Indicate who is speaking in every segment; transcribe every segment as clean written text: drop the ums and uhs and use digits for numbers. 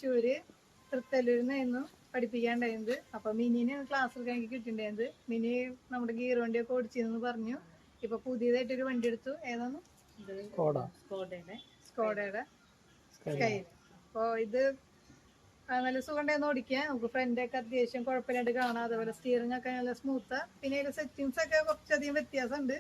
Speaker 1: തൃശ്ശൂര് തൃത്തല്ലൂരിന്നായിരുന്നു പഠിപ്പിക്കാണ്ടായിരുന്നത്. അപ്പൊ മിനിന് ക്ലാസ് എടുക്കാൻ എനിക്ക് കിട്ടിണ്ടായിരുന്നത്. മിനി നമ്മുടെ ഗിയർ വണ്ടിയൊക്കെ ഓടിച്ചിരുന്നു പറഞ്ഞു. ഇപ്പൊ പുതിയതായിട്ടൊരു വണ്ടി എടുത്തു. ഏതാണ്? സ്കോഡയുടെ സ്കൈ. അപ്പൊ ഇത് നല്ല സുഖമുണ്ടായിരുന്നു ഓടിക്കാൻ. നമുക്ക് ഫ്രണ്ടൊക്കെ അത്യാവശ്യം കുഴപ്പമില്ലാണ്ട് കാണാം. അതേപോലെ സ്റ്റിയറിംഗ് ഒക്കെ നല്ല സ്മൂത്താ. പിന്നെ അതിന്റെ സെറ്റിംഗ്സ് ഒക്കെ കുറച്ചധികം വ്യത്യാസമുണ്ട്.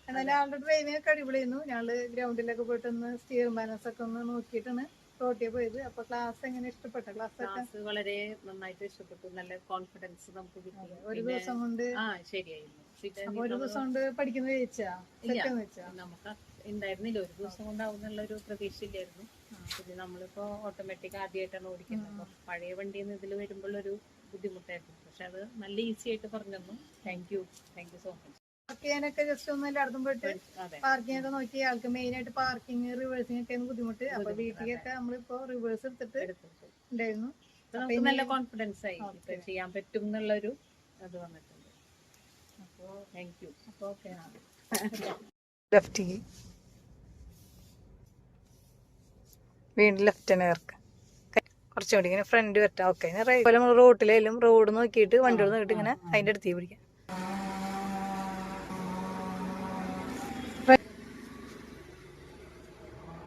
Speaker 1: എന്നാലും ആളുടെ ഡ്രൈവിംഗ് ഒക്കെ അടിപൊളിയായിരുന്നു. ഞങ്ങള് ഗ്രൗണ്ടിലൊക്കെ പോയിട്ടൊന്ന് സ്റ്റിയറിംഗ് ബാലൻസ് ഒക്കെ ഒന്ന് നോക്കിയിട്ടാണ് റോട്ടിൽ പോയത്. അപ്പൊ ക്ലാസ് എങ്ങനെ ഇഷ്ടപ്പെട്ട? ക്ലാസ്
Speaker 2: വളരെ നന്നായിട്ട് ഇഷ്ടപ്പെട്ടു. നല്ല കോൺഫിഡൻസ് നമുക്ക് കിട്ടി.
Speaker 1: ഒരു ദിവസം കൊണ്ട്
Speaker 2: ശരിയായിരുന്നു.
Speaker 1: അപ്പൊ ഒരു ദിവസം കൊണ്ട് പഠിക്കുന്നത് ചോദിച്ചാ
Speaker 2: നമുക്ക് ഉണ്ടായിരുന്നില്ല, ഒരു ദിവസം കൊണ്ടാവുന്നുള്ള ഒരു പ്രതീക്ഷയില്ലായിരുന്നു. പിന്നെ നമ്മളിപ്പോ ഓട്ടോമാറ്റിക് ആദ്യമായിട്ടാണ് ഓടിക്കുന്നത്. അപ്പൊ പഴയ വണ്ടിയിൽ നിന്ന് ഇതിൽ വരുമ്പോൾ ഒരു ബുദ്ധിമുട്ടായിരുന്നു. പക്ഷെ അത് നല്ല ഈസി ആയിട്ട് പറഞ്ഞു തന്നു. Thank you so much.
Speaker 1: Park ചെയ്യാനൊക്കെ ജസ്റ്റ് ഒന്ന് എല്ലായിടത്തും പോയിട്ട് പാർക്കിംഗ് ഒക്കെ നോക്കി. ആൾക്ക് മെയിൻ ആയിട്ട് പാർക്കിംഗ് റിവേഴ്സിംഗ് ഒക്കെ ബുദ്ധിമുട്ട്. അപ്പൊ വീട്ടിലൊക്കെ നമ്മളിപ്പോ റിവേഴ്സ് എടുത്തിട്ട് ഉണ്ടായിരുന്നു.
Speaker 2: നമുക്ക് നല്ല കോൺഫിഡൻസ് ആയി ചെയ്യാൻ പറ്റും എന്നുള്ളൊരു അത് വന്നിട്ടുണ്ട്. അപ്പോ താങ്ക് യു.
Speaker 1: അപ്പൊ ഓക്കെ,
Speaker 3: ലെഫ്റ്റിക്ക് വീണ്ടും ലെഫ്റ്റ് തന്നെ ഇറക്കാം. കുറച്ചുകൂടി ഇങ്ങനെ ഫ്രണ്ട് വരട്ടാം. ഓക്കെ, റോട്ടിലായാലും റോഡ് നോക്കിയിട്ട് വണ്ടിയോട് നോക്കിയിട്ട് ഇങ്ങനെ അതിൻ്റെ അടുത്തേക്ക് പിടിക്കാം.